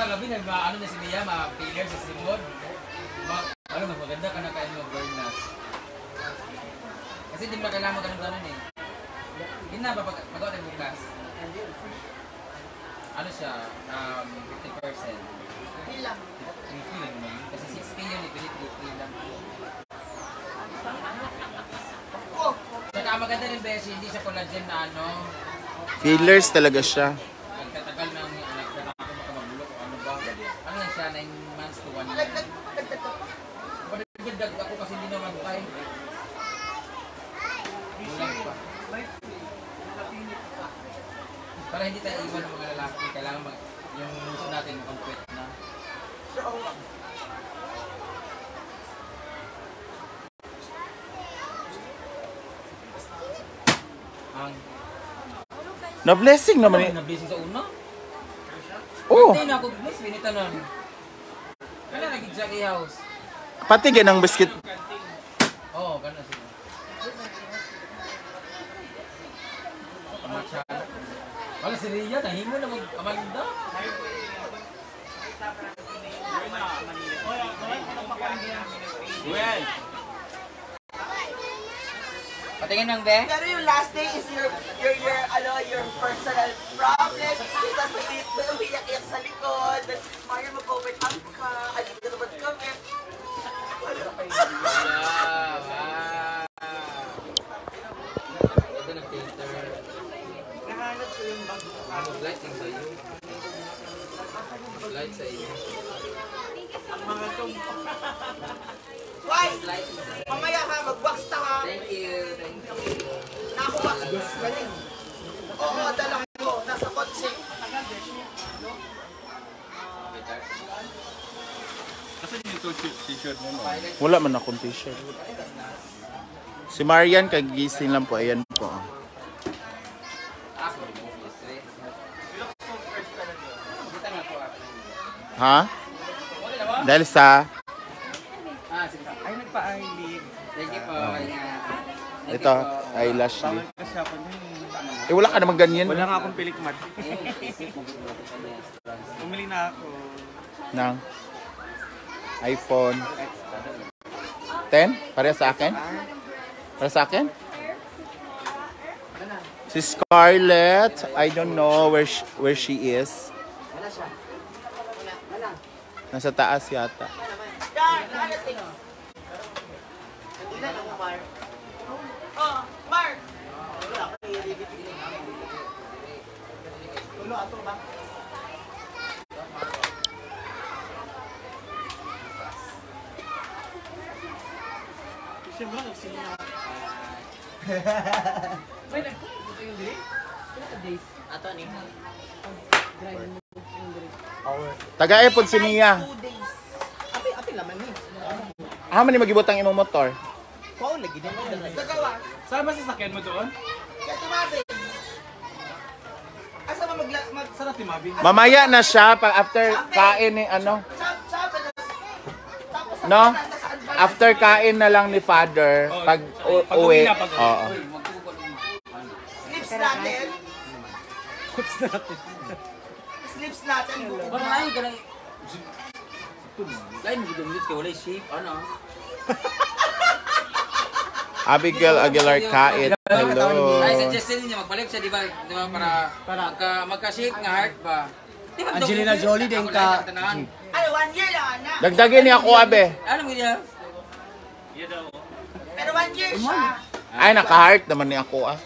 labi na, ano na si Mia, ma-failure sa simod. Ano mas maganda ka na kain mo Bernas. Kasi di mo na kailangan mo ganun eh. Hindi na ba magawa tayo bukas? Ano siya? 50%. Ilang. 3 lang naman. Kasi 6K yun eh. Pili 3K lang. Saka maganda rin Beshi, hindi siya collagen na ano. Fillers talaga siya. Nagtatagal na nagtataka ko makamabulok o ano ba. Ano lang siya, 9 months to 1 year. Pagdadag ako kasi hindi naman tayo. Bulang pa. Para hindi tayo iwan ng mga lalaki, kailangan yung gusto natin complete na. Ang Na-blessing naman eh. na-blessing sa una? Oh, Hindi na ako bless, binita nun. Kailan nag-jack house? pati ganang biscuit. Oo, gano'n sila. Pamatsala. Wala si Rhea, nahimo na mag-amanda. Well. Patingin ng be? Pero yung last day is your personal problem. Tapos umiyak-iyak sa likod. Mario mag-comment up ka. Ano ka naman comment? Ito nag-filter. Nahanap ko yung bag. Lighting sa iyo. Light sa iyo. Mga tumpa. Why? Mamaya ha, mag-wax ta ha. Thank you. Thank you. Nakuha. Oo, dala ko. Nasa kotse. Wala man akong t-shirt. Si Marian kagising lang po. Ayan po. Ha? Dahil sa Ay, nagpa-eyelid. Thank you po. ito, eyelash lift. Kasi ako na Wala ka naman ganyan. Wala nga akong pilikmat. Bumili na ako. Ng iPhone 10? Para sa akin? Para sa akin? Si Scarlett, I don't know where she is. Nasa taas yata. Ilan ang Mark? Oh, Mark! Tulo ato ba? Siya ba? Siya. Ato ni. Taga-ipon si Mia. 2 days. Api laman ni. Haman ni magibutang imong motor. Pao lagi din mo. Nagawa. Saan ba sasakyan mo doon? Kaya tumabi. Asa ba Saan natin mabing? Mamaya na siya pag after kain ni ano. Sabi na. Tapos No? After kain na lang ni Father pag uwi. Oo. slips natin. Slips natin. Parang lain ka lang. Lain mo gudumit ka, wala shape. Ano? Abigail Aguilar Kait. Hello. Ay, suggestion niya, magbalik siya, di ba? Di ba, para magka-shape nga heart ba? Di ba, Angelina Jolie din ka. Ay, 1 year lang, anak. Dagdagin niya ako, abe. Ano mo niya? Pero 1 year siya. Ay, naka-heart naman ni ako, ah.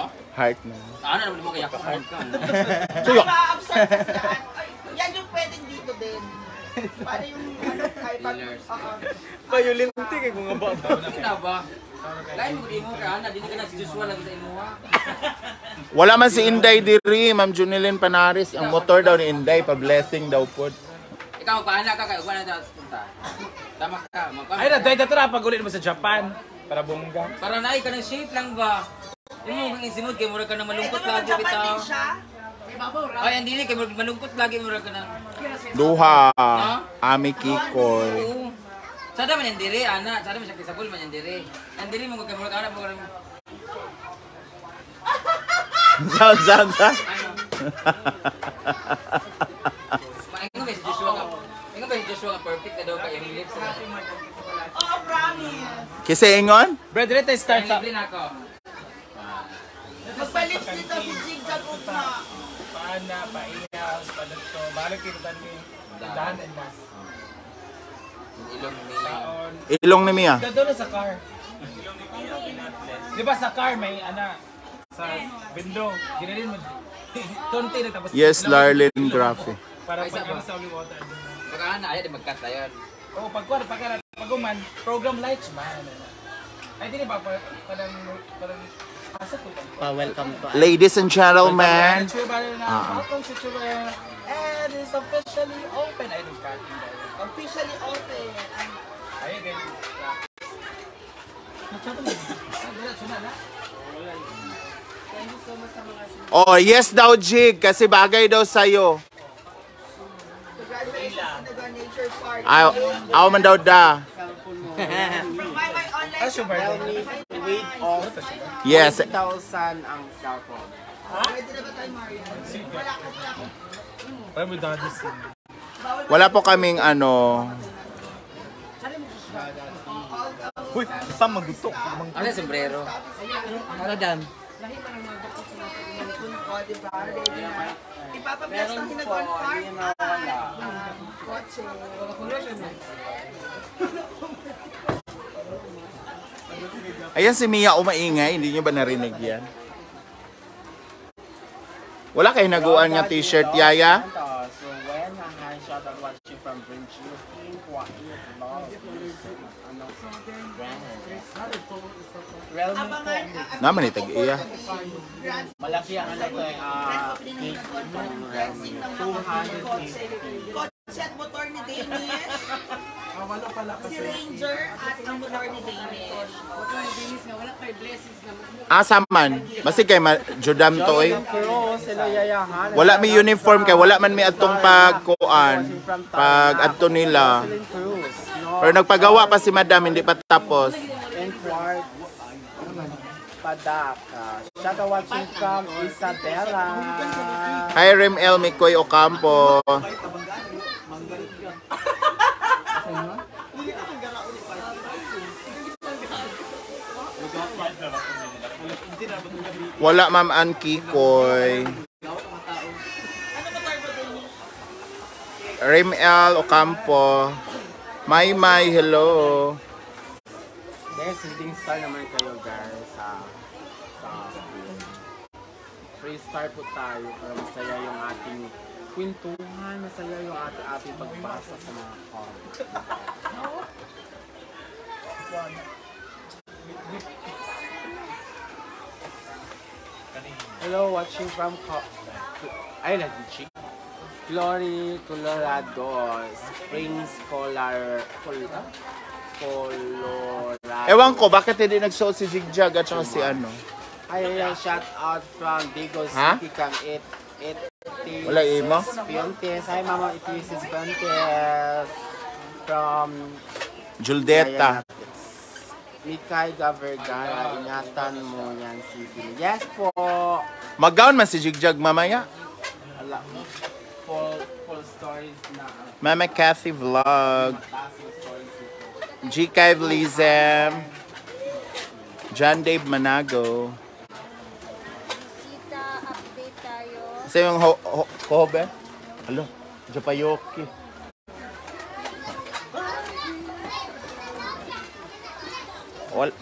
Ha? Heart na. Ano naman mo kaya ka-heart ka? Suyo. Ma-absent kasi yan. Ay, yan yung pwedeng dito din. Para yung ano, kahit pag... Payulinti kay kung nga ba. Hindi na ba? Lain mo di mo ka, Ana. Dili ka na si Joshua lagi sa imuha. Wala man si Inday diri, Ma'am Junilyn Panaris. Ang motor daw ni Inday, pa-blessing daw po. Ikaw, paana ka kayo. Wala na punta. Tama ka. Ay, naday tara pag ulit mo sa Japan. Para bongga. Para naay ka ng shape lang ba? Yung mga isimod, kaya mura ka na malungkot Ito naman lagi Japan bitaw. din siya. Ay, ang dili, kaya malungkot lagi mura ka na. Duha, Ami Kikoy. Oo. Sada man yung diri, Ana. Sada man siya kisabol man yung diri. Ang diri mo, kaya mura ka na. Sound. Ano? Ingo ba si Joshua ka? Ingo ba si Joshua ka perfect na daw ka yung lips? Kasi ingon? Brad, dito tayo start sa... Libre na ako. Magpalit dito si Zigzag Utma. Paana, paiyas, panato. Balik kita tani. Dahan and last. Ilong ni... Taon. Ilong ni Mia. Gado na sa car. Di ba sa car may sa window. Ginalin mo. Konti na tapos. Yes, Larlin Graphic. Para pag sa olive water. Pagkaan na, ayaw di magkat na yun. Oo, pag-uman, program lights man. Ay, di ba? Parang asa ko lang. Welcome to Ladies and gentlemen. Welcome to Chubaya. And it's officially open. Ay, nung cutting daw. Officially open. Ayun, din. Oh, yes daw, Jig. Kasi bagay daw sa'yo. Congratulations to the Nature Park. Ayaw man daw da. From my online That's your birthday. Weight of Yes. 1,000 ang cellphone. Pwede na ba tayo, Maria? Wala ko. Parang may dadis. Wala po kaming ano. Uy, saan magutok? Ano yung sombrero? Ano dan? O, diba? Ready na. Ipapabless ng Hinaguan Farm. Kotse. Ayan si Mia umaingay. Hindi nyo ba narinig yan? Wala kayo naguan nga t-shirt, Yaya? So when I shot at watching from Brinch, you think what you love. Realme po. Naman itag-iya. Malaki ang ano ko cake from Realme. 250. Kotse at motor ni Danish. Si Ranger at ang motor ni Danish. Asaman. Basi kay Jodam to eh. Pero sila yayahan. Wala may uniform kay wala man may atong pagkuan. Pag adto nila. Pero nagpagawa pa si Madam hindi pa tapos. Inquart. Padaka. Shout out watching from Isabela. Hi Rem El Mikoy Ocampo. Wala Ma'am Ann Kikoy. Rem El Ocampo. May hello. Guys, leading star naman kayo guys sa free star po tayo para masaya yung ating kwentuhan, masaya yung ating pagbasa sa mga comments. Hello, watching from Glory, Colorado, Springs, Colorado. Ewan ko, bakit hindi nagsuot si Jigjag at saka si ano? Ay, shout out from Digos Ha? City Cam 8 Wala imo? Fuentes. Hi Mama, it is Fuentes from Juldeta. Mikay Gavergara. Ingatan mo yan si Pili. Yes po. Mag-gown man si Jigjag mamaya. Ala, full stories na. Mama Cathy Vlog. Tasing stories ito. G. Lizem. John Dave Manago. Sita, update tayo. Sa yung kobe? Alo, Japayoki.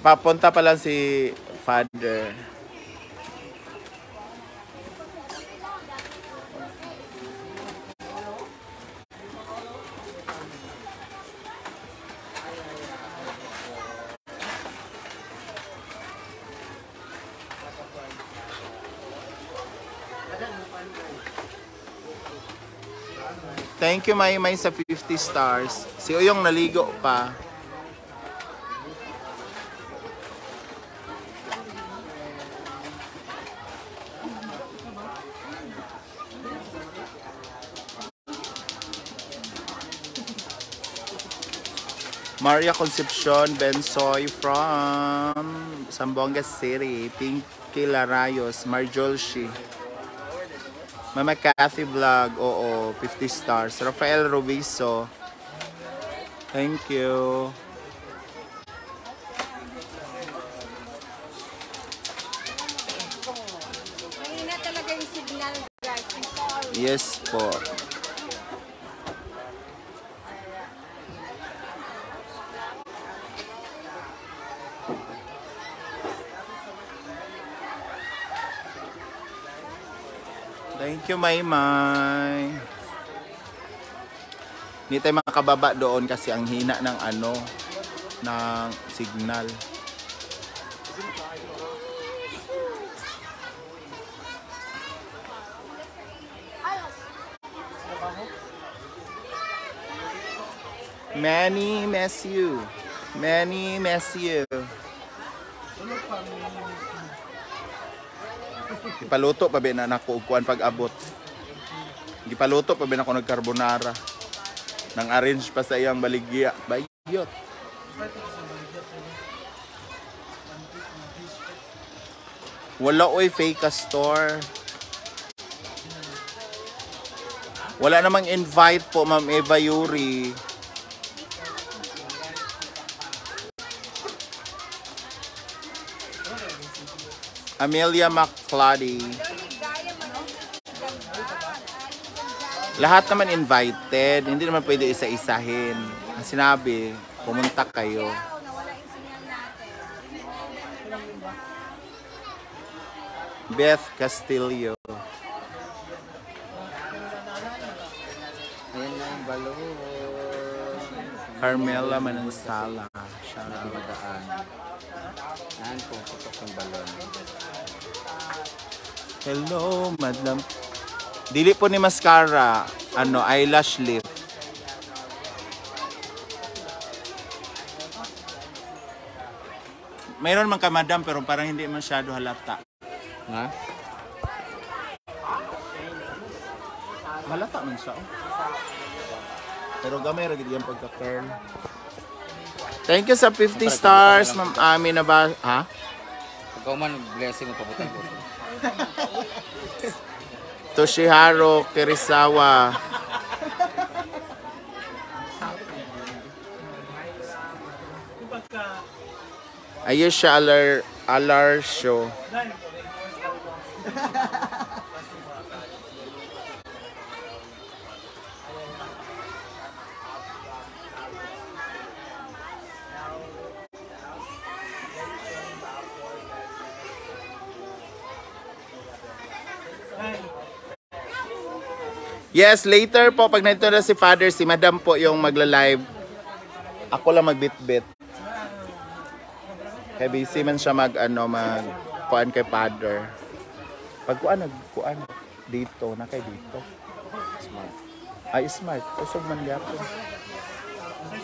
Papunta pa lang si Father. Thank you, May sa 50 stars. Si Uyong naligo pa. Maria Concepcion Bensoy from Zamboanga City. Pinky Larayos, Marjolshi. Mama Cathy Vlog, oo, 50 stars. Rafael Rubiso, thank you. Yes po. Thank you, Maymay. Hindi tayo makababa doon kasi ang hina ng ng signal. Many miss you. Many miss you. Gipaluto pa ba na nako og kuan pag-abot. Gipaluto pa ba na ako nag-carbonara. Nang arrange pa sa iyang baligya. Bayot. Wala oy fake store. Wala namang invite po, Ma'am Eva Yuri. Amelia McClady. Lahat naman invited. Hindi naman pwede isa-isahin. Ang sinabi, pumunta kayo. Beth Castillo. Ayan na yung balon. Carmela Manansala. Shout Hindi out. madaan. Ayan po, putok yung balon. Hello, madam. Dili po ni mascara. Eyelash lift. Mayroon man ka, madam, pero parang hindi masyado halata. Nga? Halata man siya. Pero gamay ra gid yung pagka-curl. Thank you sa 50 stars, Ma'am Ami na ba? Ha? Ikaw man, blessing mo paputan ko. Toshiharo Kirisawa. Ayesha Alar Show. Yes, later po, pag nandito na si Father, si Madam po yung magla-live. Ako lang magbit-bit. Kaya busy man siya kuan kay Father. Pag kuan dito, na kay dito. Smart. Ay, smart. Usog man yapon.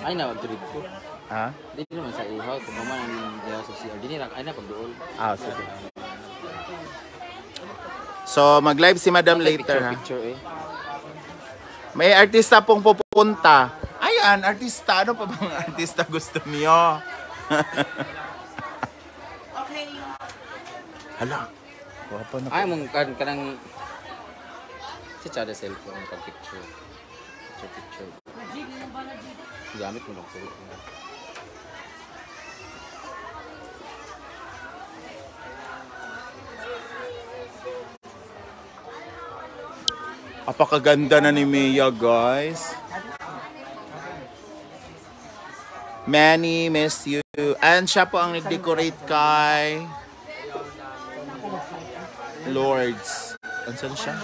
Ay na, trip ko. Ha? Hindi naman sa ihaw. Kung naman ang ihaw sa CR. Di nila, ay na pag-dool. Ah, sige. So, mag-live si Madam later, ha? Picture eh. May artista pong pupunta. Ayan, artista. Ano pa bang artista gusto niyo? Okay. Hala. Wapa na Ay, mong kanang si Chada cellphone ang pag-picture. Picture. Gamit mo lang sa Apakaganda na ni Mia, guys. Manny, miss you. And siya po ang nag-decorate kay Lords. Ansan siya?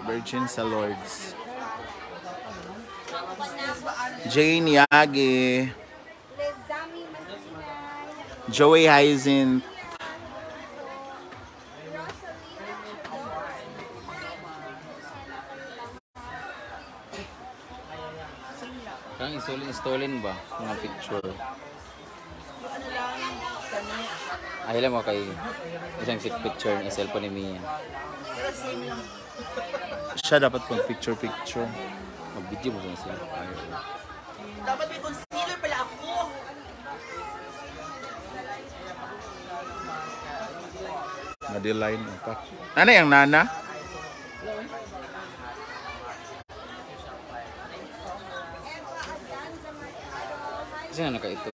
Virgin sa Lords. Jane Yagi. Joey Hyacinth. Kang installin ba mga picture? Ay lang mo kay isang picture ng cellphone ni Mia. Siya dapat pag picture. Mag-video mo sa cellphone. Dapat may concealer pala ako. Madeline pa. Ano yung nana? Kasi nga nakaitog.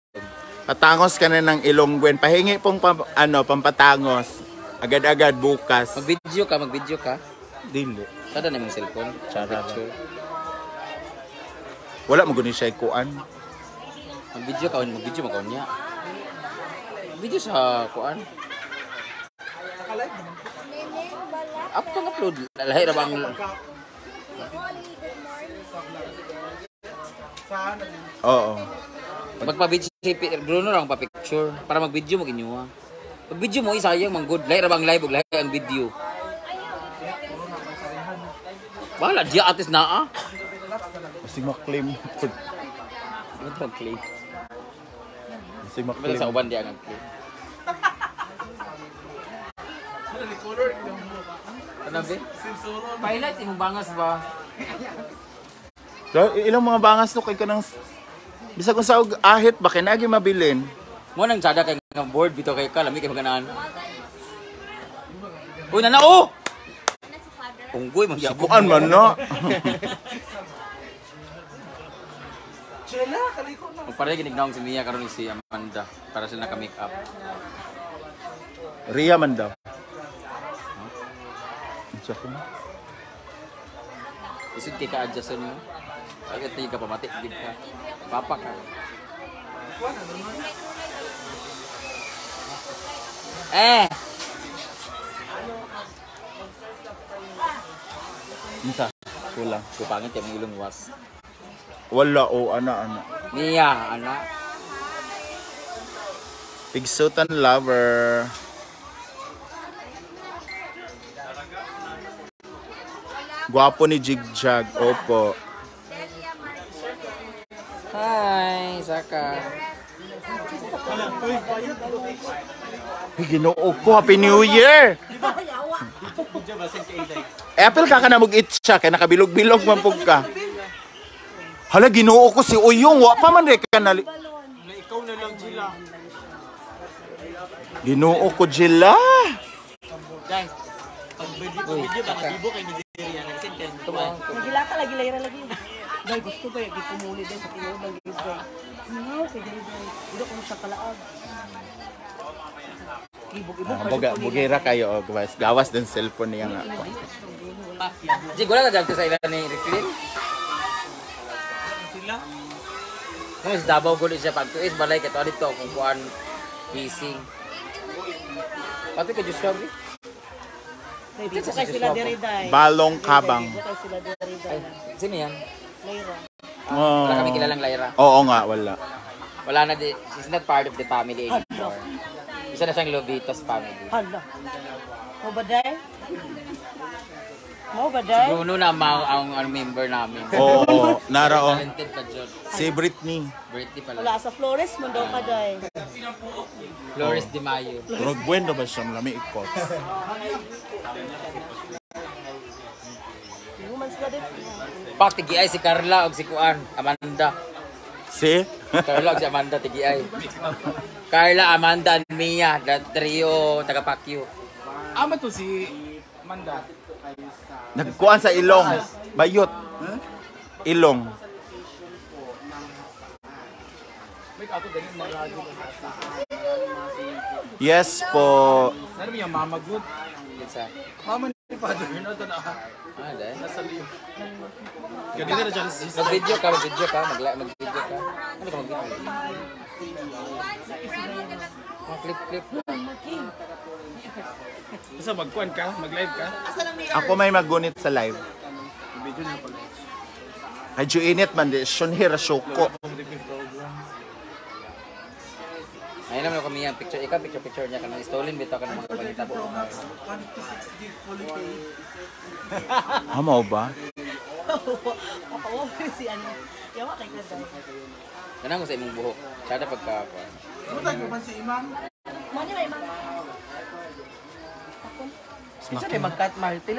Patangos ka na ng Ilongguan. Pahingi pong pampatangos. Agad-agad bukas. Mag-video ka. Dili. Sada na yung cellphone. Sada. Picture. Wala mo guni siya kuan. Mag-video mo ka niya. Video sa kuan. Upload. Lahi ra bang Oo. magpa-video si Bruno lang pa-picture para mag-video mo ginuha. Pag-video mo isayang man good. Lahi ra bang live ug lahi ang video. Wala dia artist na Kasi maklaim. Ano to claim? Kasi Wala maklaim. sa uban dia ang claim. Ano ba? Pilot imong bangas ba? So, ilang mga bangas no kay kanang bisag kung sa ahit ba kay nagi mabilin. Mo nang sada kay nga board bitaw kay ka lami kay maganan. Uy nana oh. Unggoy man gyapon. Kuan man no. Jela, kaliko na. Pare ginignaong si Mia karon si Amanda para sila naka-make up. Ria man daw. Check mo. Isud kay ka adjustan mo. Ay ito ka pamati gid ka. Papa ka. Unsa? Kulang. Kupangit yung ilong was. Wala o ana. Mia ana. Pigsutan lover. Gwapo ni Jigjag. Opo. Hi, Saka. Ginoo ko, Happy New Year! Apple ka na mag-itcha, kaya nakabilog-bilog man pug ka. Hala, ginoo ko si Uyong, wa pa man rin ka na... Ikaw na lang, Jela. Ginoo ko, Jila! Guys, pag video baka bibo kay Nigeria na kasi 10 to 1. Nagila ka lagi layra lagi. Dai gusto ba yung pumuli din sa tinuod ng gibo. No, kay dai. Ilo ko sa kalaag. Ibog-ibog Bugera kayo, guys. Gawas din cellphone niya nga. Jig wala ka dagto sa ilan ni Reflin. Sila? Kung is Davao gud siya pag tuis balay ka to dito kung kuan kissing. Pati ka just sabi. Dito kay sila diri dai. Balong kabang. Dito kay sila diri dai. Sino yan? Layra. Oh. Wala kami kilalang Lyra. Oo nga, wala. Wala na she's not part of the family anymore. Isa na siyang Lobitos family. Hala. Mo ba dai? Mo ba dai? Bruno na ang member namin. Oo, nara o. Talented pa Jod. Si Britney. Britney pala. Wala sa Flores mo daw ka dai. Flores de Mayo. Pero bueno ba siya? Lami ikot. Human sila din. Pak tigiay si Carla og si Kuan, Amanda. Si? Carla og si Amanda tigiay. Carla, Amanda, and Mia, the trio taga Pacquiao. Ama to si Manda. Nagkuan sa ilong. Bayot. Ilong. Yes po. Ano yung mama good? Kinsa? Mama ni Father, no to na. Ah, dahil. Nasa liyo. Ganito na dyan si Mag-video ka. Mag-video ka. Ano ka mag-video? Flip. Basta magkuhan ka, mag-live ka. Ako may magunit sa live. Video na pala. Hadyo init man di. Shunhira shoko. Ayun naman kami yung picture. Ikaw, picture niya. Kanang stolen bito ka ng mga balita po. 156 gig fully paid. Hamaw ba? Oo, si ano. Yawa kay ka dai. Ganang mo sa imong buhok. Sada pagka... Ano tayo man si Imam? Mo ni may man. Isa na mag-cut, Mar. Di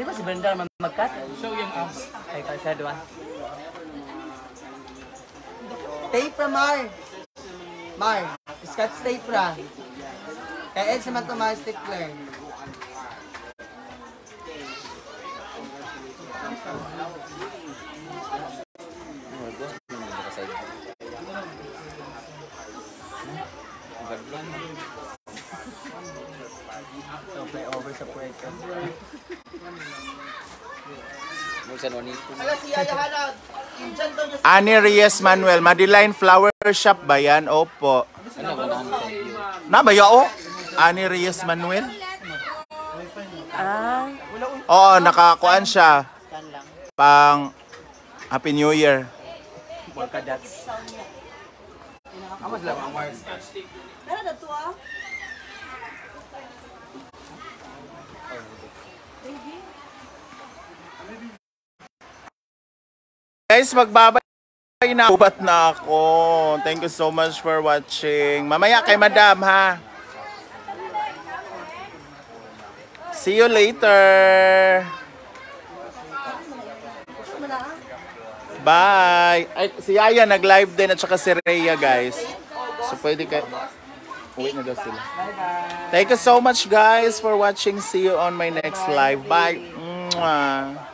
ba si Brenda naman mag-cut? Show yung abs. Ay, pasado ah. Tape ra, Mar. Mar, Scotch tape ra. Kaya Ed sa man ito, Mar, stickler. So, play over sa Puerto. Ala, si Yaya Hanag. Injan daw niya sa... Ani Reyes Manuel, Madeline Flower Shop ba yan? Opo. Nabaya o? Ani Reyes Manuel? Oo, nakakuan siya. Pang Happy New Year. Amas lang ang Mars. Ano na to ah? Guys, magbabay na. Ubat na ako. Thank you so much for watching. Mamaya kay Madam, ha? See you later. Bye. Ay, si Yaya nag-live din at saka si Rhea, guys. So, pwede ka... Uwi na daw sila. Thank you so much, guys, for watching. See you on my next live. Bye. Mwah.